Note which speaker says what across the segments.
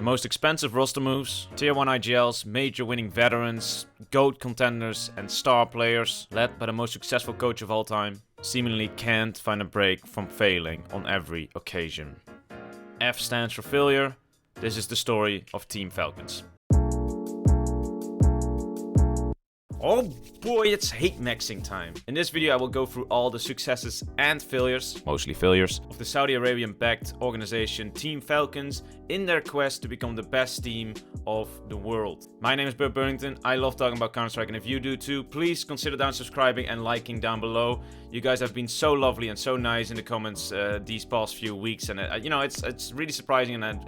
Speaker 1: most expensive roster moves, tier 1 IGLs, major winning veterans, GOAT contenders and star players, led by the most successful coach of all time, seemingly can't find a break from failing on every occasion. F stands for failure. This is the story of Team Falcons. Oh boy, it's hate maxing time. In this video I will go through all the successes and failures, mostly failures, of the Saudi Arabian backed organization Team Falcons in their quest to become the best team of the world. My name is Bert Burlington, I love talking about Counter-Strike, and if you do too, please consider down subscribing and liking down below. You guys have been so lovely and so nice in the comments these past few weeks, and you know, it's really surprising, and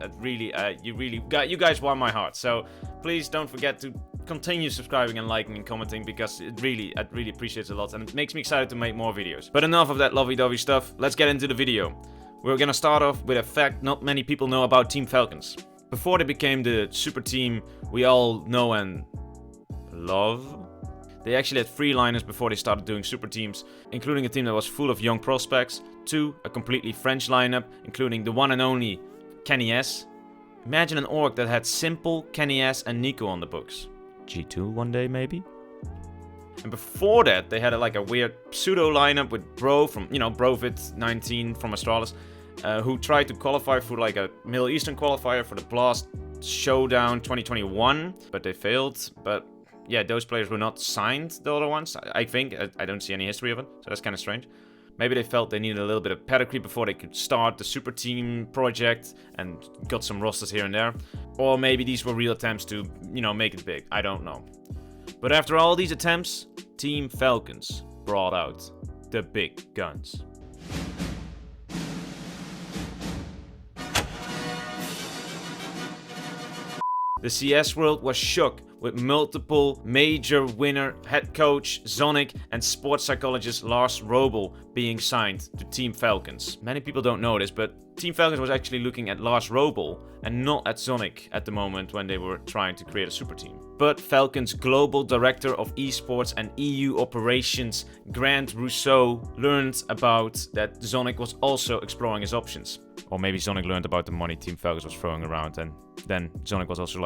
Speaker 1: you guys won my heart. So please don't forget to continue subscribing and liking and commenting, because I really appreciate it a lot and it makes me excited to make more videos. But enough of that lovey-dovey stuff, let's get into the video. We're gonna start off with a fact not many people know about Team Falcons. Before they became the super team we all know and love, they actually had 3 liners before they started doing super teams, including a team that was full of young prospects, 2, a completely French lineup, including the one and only Kenny S. Imagine an org that had Simple, Kenny S and Nico on the books. G2 one day maybe? And before that they had a weird pseudo lineup with Bro from, Brovid19 from Astralis, who tried to qualify for like a Middle Eastern qualifier for the Blast Showdown 2021, but they failed. But yeah, those players were not signed, the other ones, I think. I don't see any history of it, so that's kind of strange. Maybe they felt they needed a little bit of pedigree before they could start the super team project and got some rosters here and there. Or maybe these were real attempts to, make it big. I don't know. But after all these attempts, Team Falcons brought out the big guns. The CS world was shook with multiple major winner head coach Zonic and sports psychologist Lars Robel being signed to Team Falcons. Many people don't know this, but Team Falcons was actually looking at Lars Robel and not at Zonic at the moment when they were trying to create a super team. But Falcons global director of esports and EU operations Grant Rousseau learned about that Zonic was also exploring his options. Or maybe Zonic learned about the money Team Falcons was throwing around, and then Zonic was also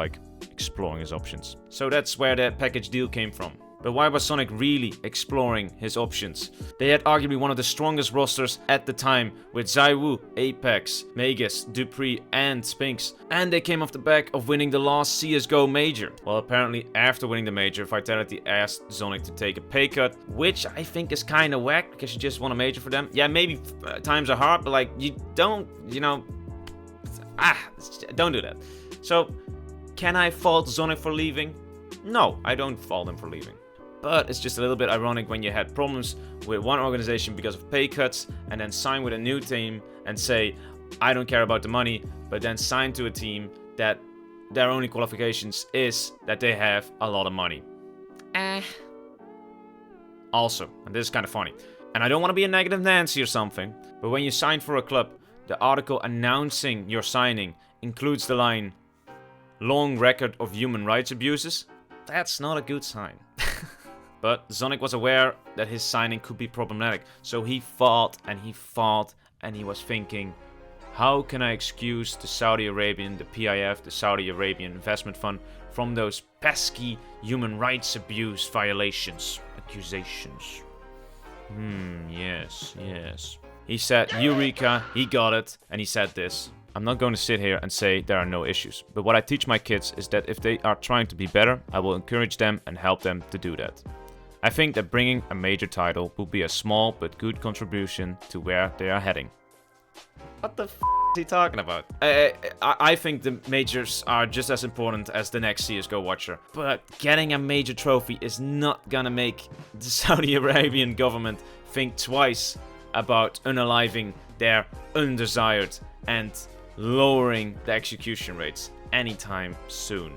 Speaker 1: exploring his options. So that's where that package deal came from. But why was Zonic really exploring his options? They had arguably one of the strongest rosters at the time, with Zaiwu, Apex, Magus, Dupree and Spinks. And they came off the back of winning the last CSGO major. Well, apparently after winning the major, Vitality asked Zonic to take a pay cut, which I think is kind of whack, because you just won a major for them. Yeah, maybe times are hard, but you don't, don't do that. So, can I fault Zonic for leaving? No, I don't fault him for leaving. But it's just a little bit ironic when you had problems with one organization because of pay cuts and then sign with a new team and say, I don't care about the money, but then sign to a team that their only qualifications is that they have a lot of money. Also, and this is kind of funny, and I don't want to be a negative Nancy or something, but when you sign for a club, the article announcing your signing includes the line, long record of human rights abuses. That's not a good sign. But Zonic was aware that his signing could be problematic, so he fought and he fought and he was thinking, how can I excuse the Saudi Arabian, the PIF, the Saudi Arabian Investment Fund, from those pesky human rights abuse violations, accusations? Yes. He said, Eureka, he got it, and he said this. I'm not going to sit here and say there are no issues, but what I teach my kids is that if they are trying to be better, I will encourage them and help them to do that. I think that bringing a major title will be a small but good contribution to where they are heading. What the f*** is he talking about? I think the majors are just as important as the next CSGO watcher, but getting a major trophy is not gonna make the Saudi Arabian government think twice about unaliving their undesired and lowering the execution rates anytime soon.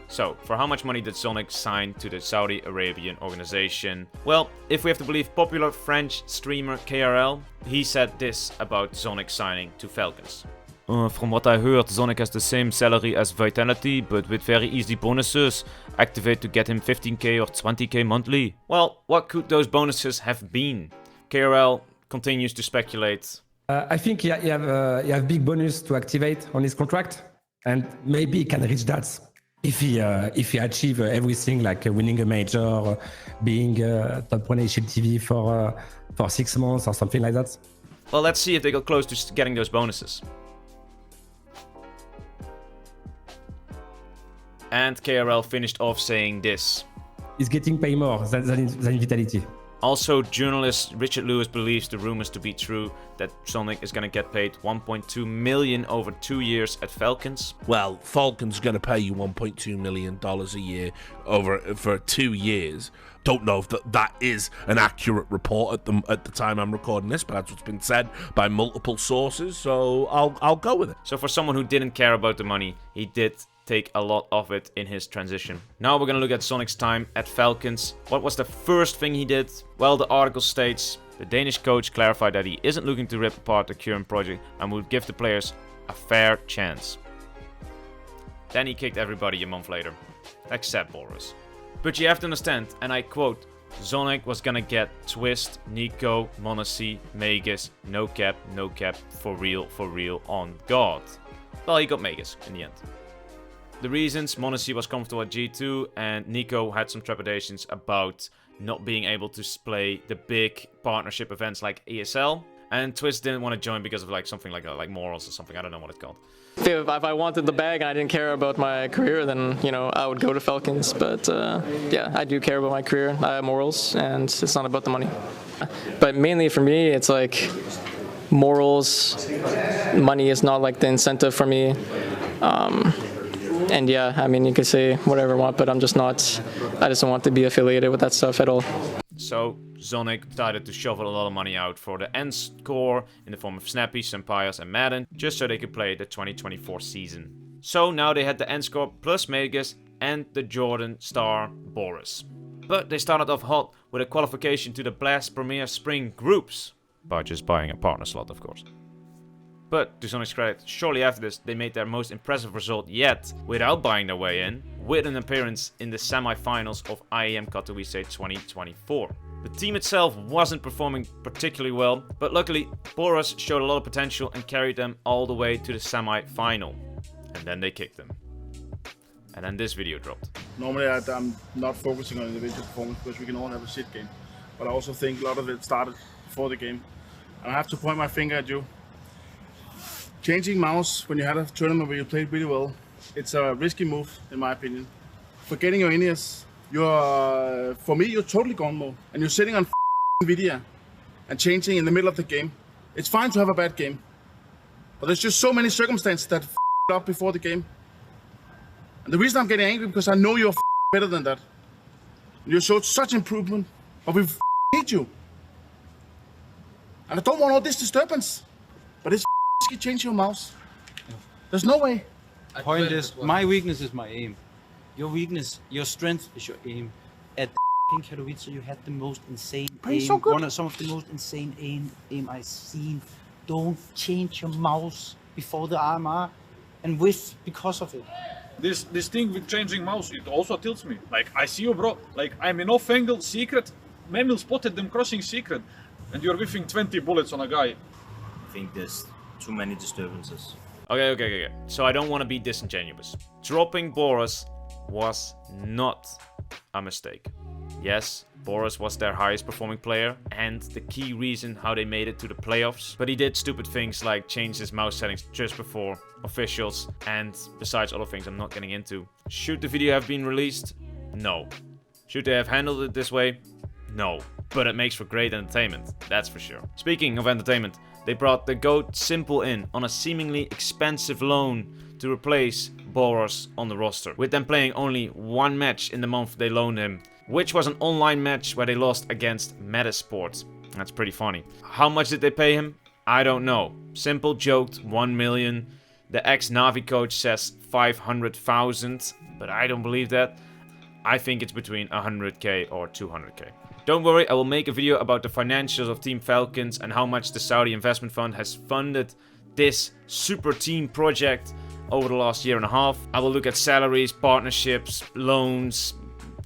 Speaker 1: So, for how much money did Zonic sign to the Saudi Arabian Organisation? Well, if we have to believe popular French streamer KRL, he said this about Zonic signing to Falcons. From what I heard, Zonic has the same salary as Vitality, but with very easy bonuses. Activate to get him 15k or 20k monthly. Well, what could those bonuses have been? KRL continues to speculate.
Speaker 2: I think you have big bonus to activate on his contract. And maybe he can reach that if he achieve everything, like winning a major, being top 1 HLTV for 6 months or something like that.
Speaker 1: Well, let's see if they got close to getting those bonuses. And KRL finished off saying this.
Speaker 2: He's getting paid more than Vitality.
Speaker 1: Also, journalist Richard Lewis believes the rumors to be true that Zonic is going to get paid 1.2 million over 2 years at Falcons.
Speaker 3: Well, Falcons are going to pay you $1.2 million a year for 2 years. Don't know if that is an accurate report at the time I'm recording this, but that's what's been said by multiple sources, so I'll go with it.
Speaker 1: So for someone who didn't care about the money, he did take a lot of it in his transition. Now we're gonna look at Zonic's time at Falcons. What was the first thing he did? Well, the article states the Danish coach clarified that he isn't looking to rip apart the current project and would give the players a fair chance. Then he kicked everybody a month later, except Boris. But you have to understand, and I quote, Zonic was gonna get Twist, Nico, m0NESY, Magus, no cap, for real, on God. Well, he got Magus in the end. The reasons: m0NESY was comfortable at G2 and Nico had some trepidations about not being able to play the big partnership events like ESL, and Twist didn't want to join because of like something like morals or something. I don't know what it's called.
Speaker 4: If I wanted the bag and I didn't care about my career, then I would go to Falcons. But yeah, I do care about my career. I have morals, and it's not about the money. But mainly for me, it's like morals. Money is not like the incentive for me. And yeah, I mean, you can say whatever you want, but I just don't want to be affiliated with that stuff at all.
Speaker 1: So Zonic decided to shovel a lot of money out for the end score in the form of Snappy, Sampayas and Madden, just so they could play the 2024 season. So now they had the end score plus Magus and the Jordan star Boris. But they started off hot with a qualification to the Blast Premier Spring Groups, by just buying a partner slot, of course. But to Zonic's credit, shortly after this, they made their most impressive result yet without buying their way in, with an appearance in the semi-finals of IEM Katowice 2024. The team itself wasn't performing particularly well, but luckily Boris showed a lot of potential and carried them all the way to the semi-final. And then they kicked them. And then this video dropped.
Speaker 5: Normally I'm not focusing on individual performance because we can all have a shit game. But I also think a lot of it started before the game. And I have to point my finger at you. Changing mouse when you had a tournament where you played really well, it's a risky move in my opinion. Forgetting your in-ears, for me you're totally gone mode. And you're sitting on video and changing in the middle of the game. It's fine to have a bad game, but there's just so many circumstances that up before the game. And the reason I'm getting angry because I know you're better than that. You showed such improvement, but we hate you. And I don't want all this disturbance, but it's change your mouse. There's no way.
Speaker 6: Point is, my weakness is my aim. Your weakness, your strength is your aim. At Katowice, you had the most insane aim.
Speaker 5: So good.
Speaker 6: Some of the most insane aim I've seen. Don't change your mouse before the RMR and whiff because of it.
Speaker 7: This thing with changing mouse, it also tilts me. Like, I see you, bro. Like, I'm in off angle, secret. Memil spotted them crossing secret. And you're whiffing 20 bullets on a guy.
Speaker 8: I think there's too many disturbances.
Speaker 1: Okay. So I don't want to be disingenuous. Dropping Boris was not a mistake. Yes, Boris was their highest performing player and the key reason how they made it to the playoffs. But he did stupid things like change his mouse settings just before officials, and besides other things I'm not getting into. Should the video have been released? No. Should they have handled it this way? No. But it makes for great entertainment, that's for sure. Speaking of entertainment, they brought the GOAT Simple in on a seemingly expensive loan to replace Boris on the roster, with them playing only one match in the month they loaned him, which was an online match where they lost against Metasports. That's pretty funny. How much did they pay him? I don't know. Simple joked 1 million. The ex-Navi coach says 500,000, but I don't believe that. I think it's between 100k or 200k. Don't worry, I will make a video about the financials of Team Falcons and how much the Saudi investment fund has funded this super team project over the last year and a half. I will look at salaries, partnerships, loans,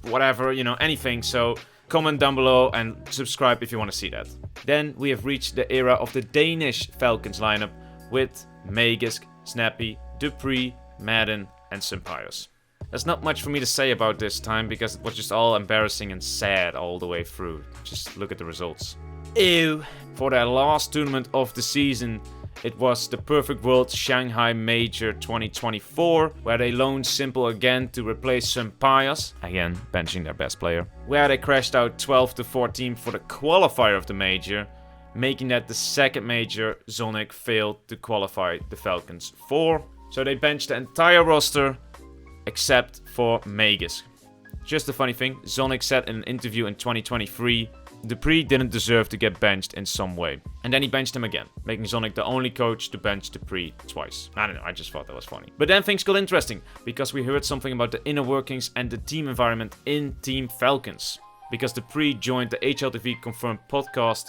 Speaker 1: whatever, anything. So comment down below and subscribe if you want to see that. Then we have reached the era of the Danish Falcons lineup with Magus, Snappy, Dupree, Madden, and Sympaios. There's not much for me to say about this time because it was just all embarrassing and sad all the way through. Just look at the results. Ew. For their last tournament of the season, it was the Perfect World Shanghai Major 2024, where they loaned Simple again to replace Sympaios, again benching their best player, where they crashed out 12-14 for the qualifier of the major, making that the second major Zonic failed to qualify the Falcons for. So they benched the entire roster except for Magus. Just a funny thing, Zonic said in an interview in 2023, Dupree didn't deserve to get benched in some way. And then he benched him again, making Zonic the only coach to bench Dupree twice. I don't know, I just thought that was funny. But then things got interesting, because we heard something about the inner workings and the team environment in Team Falcons. Because Dupree joined the HLTV Confirmed podcast,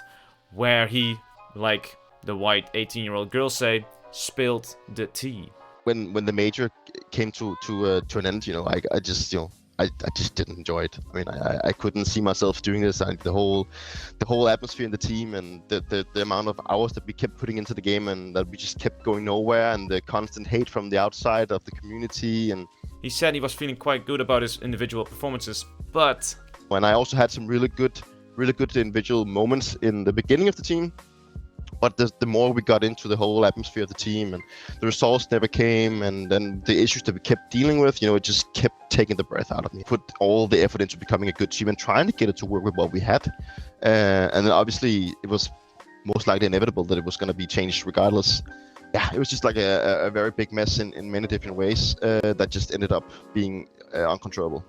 Speaker 1: where he, like the white 18-year-old girls say, spilled the tea.
Speaker 9: When the major came to an end, I just didn't enjoy it. I mean, I couldn't see myself doing this. The whole atmosphere in the team and the amount of hours that we kept putting into the game and that we just kept going nowhere, and the constant hate from the outside of the community. And
Speaker 1: he said he was feeling quite good about his individual performances, but
Speaker 9: when I also had some really good individual moments in the beginning of the team. But the more we got into the whole atmosphere of the team and the results never came, and then the issues that we kept dealing with, it just kept taking the breath out of me. Put all the effort into becoming a good team and trying to get it to work with what we had. And then obviously it was most likely inevitable that it was going to be changed regardless. Yeah, it was just like a very big mess in many different ways that just ended up being uncontrollable.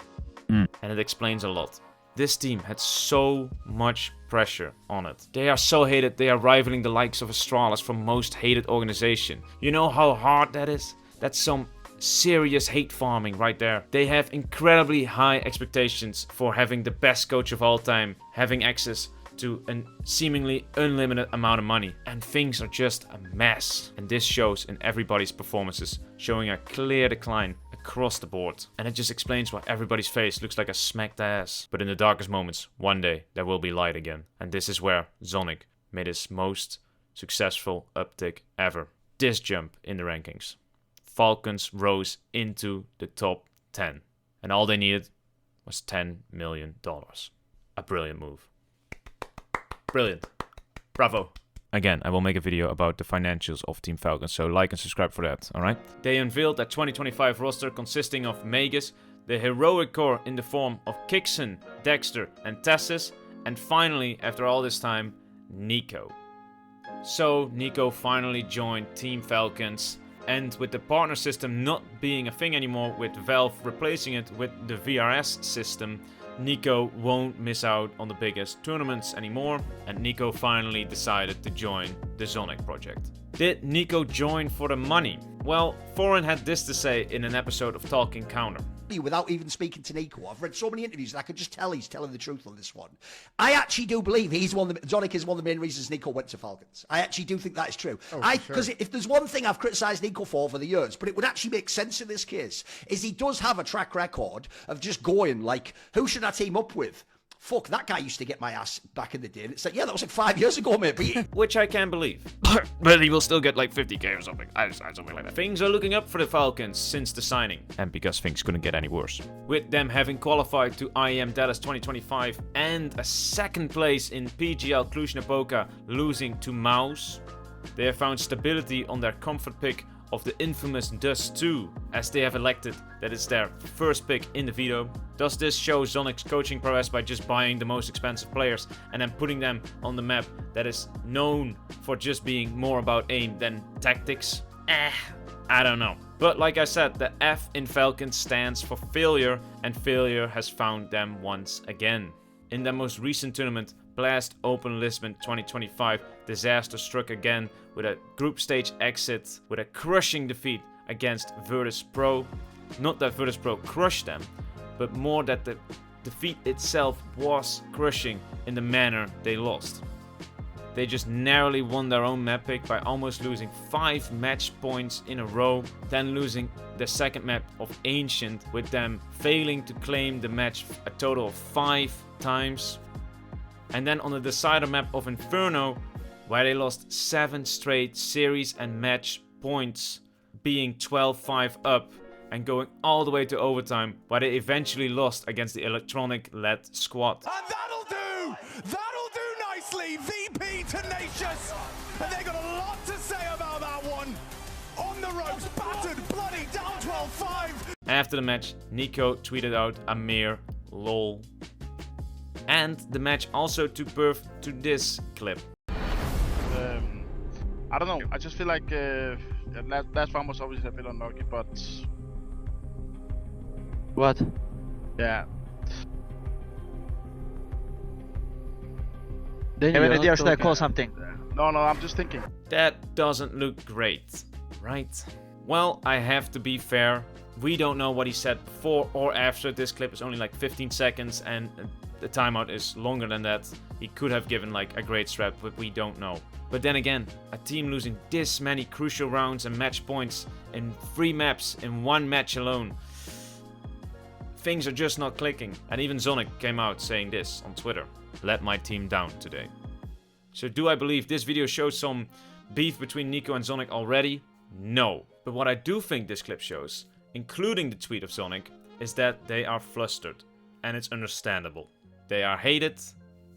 Speaker 1: And it explains a lot. This team had so much pressure on it. They are so hated, they are rivaling the likes of Astralis for most hated organization. You know how hard that is? That's some serious hate farming right there. They have incredibly high expectations for having the best coach of all time, having access to a seemingly unlimited amount of money. And things are just a mess. And this shows in everybody's performances, showing a clear decline across the board. And it just explains why everybody's face looks like a smacked ass. But in the darkest moments, one day, there will be light again. And this is where Zonic made his most successful uptick ever. This jump in the rankings. Falcons rose into the top 10. And all they needed was $10 million. A brilliant move. Brilliant. Bravo. Again, I will make a video about the financials of Team Falcons, so like and subscribe for that, alright? They unveiled their 2025 roster consisting of Magus, the heroic core in the form of Kixon, Dexter and Tassis, and finally, after all this time, Nico. So, Nico finally joined Team Falcons, and with the partner system not being a thing anymore, with Valve replacing it with the VRS system, Nico won't miss out on the biggest tournaments anymore, and Nico finally decided to join the Zonic project. Did Nico join for the money? Well, Thorin had this to say in an episode of Talking Counter.
Speaker 10: Without even speaking to Nico, I've read so many interviews and I could just tell he's telling the truth on this one. I actually do believe Zonic is one of the main reasons Nico went to Falcons. I actually do think that is true. Because if there's one thing I've criticised Nico for the years, but it would actually make sense in this case, is he does have a track record of just going like, who should I team up with? Fuck, that guy used to get my ass back in the day. And it's like, yeah, that was like 5 years ago, mate. But
Speaker 1: which I can believe. But he will still get like 50k or something. Something like that. Things are looking up for the Falcons since the signing. And because things couldn't get any worse. With them having qualified to IEM Dallas 2025 and a second place in PGL Cluj-Napoca losing to Mouse, they have found stability on their comfort pick of the infamous Dust 2, as they have elected that it's their first pick in the veto. Does this show Zonic's coaching prowess by just buying the most expensive players and then putting them on the map that is known for just being more about aim than tactics? I don't know. But like I said, the F in Falcons stands for failure, and failure has found them once again. In their most recent tournament, Blast Open Lisbon 2025, disaster struck again with a group stage exit with a crushing defeat against Virtus Pro. Not that Virtus Pro crushed them, but more that the defeat itself was crushing in the manner they lost. They just narrowly won their own map pick by almost losing 5 match points in a row, then losing the second map of Ancient, with them failing to claim the match a total of 5 times. And then on the decider map of Inferno, where they lost 7 straight series and match points being 12-5 up and going all the way to overtime, but they eventually lost against the electronic-led squad.
Speaker 11: And that'll do! That'll do nicely! VP tenacious! And they got a lot to say about that one! On the ropes, battered, bloody, down 12-5!
Speaker 1: After the match, Nico tweeted out a mere lol. And the match also took birth to this clip.
Speaker 5: I don't know. I just feel like last round was obviously a bit unlucky, but
Speaker 12: What?
Speaker 5: yeah.
Speaker 12: Then you already should I call something?
Speaker 5: No, I'm just thinking.
Speaker 1: That doesn't look great, right? Well, I have to be fair. We don't know what he said before or after. This clip is only like 15 seconds and the timeout is longer than that. He could have given like a great strat, but we don't know. But then again, a team losing this many crucial rounds and match points in 3 maps in 1 match alone. Things are just not clicking. And even Zonic came out saying this on Twitter. Let my team down today. So do I believe this video shows some beef between Nico and Zonic already? No. But what I do think this clip shows, including the tweet of Zonic, is that they are flustered. And it's understandable. They are hated.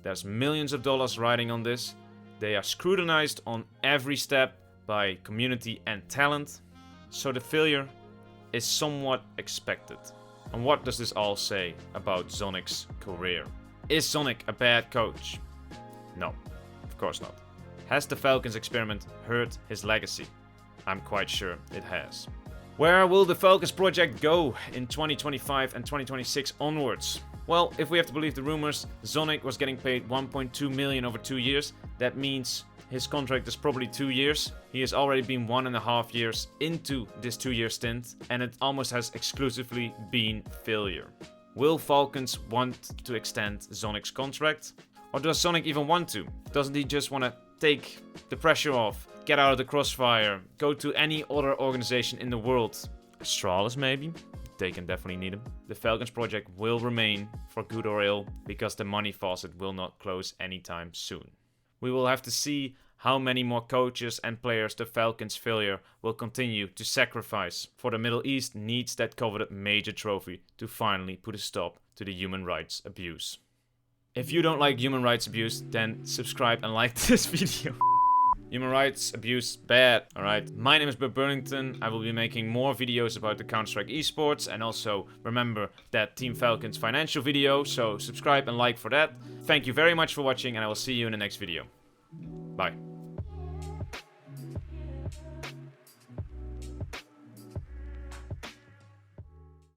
Speaker 1: There's millions of dollars riding on this. They are scrutinized on every step by community and talent. So the failure is somewhat expected. And what does this all say about Zonic's career? Is Zonic a bad coach? No, of course not. Has the Falcons experiment hurt his legacy? I'm quite sure it has. Where will the Falcons project go in 2025 and 2026 onwards? Well, if we have to believe the rumors, Zonic was getting paid 1.2 million over 2 years. That means his contract is probably 2 years. He has already been 1.5 years into this 2-year stint, and it almost has exclusively been failure. Will Falcons want to extend Zonic's contract? Or does Zonic even want to? Doesn't he just want to take the pressure off, get out of the crossfire, go to any other organization in the world? Astralis maybe? They can definitely need him. The Falcons project will remain for good or ill because the money faucet will not close anytime soon. We will have to see how many more coaches and players the Falcons' failure will continue to sacrifice, for the Middle East needs that coveted major trophy to finally put a stop to the human rights abuse. If you don't like human rights abuse, then subscribe and like this video. Human rights abuse, bad, alright? My name is Bert Burnington. I will be making more videos about the Counter-Strike esports, and also remember that Team Falcons financial video, so subscribe and like for that. Thank you very much for watching, and I will see you in the next video. Bye.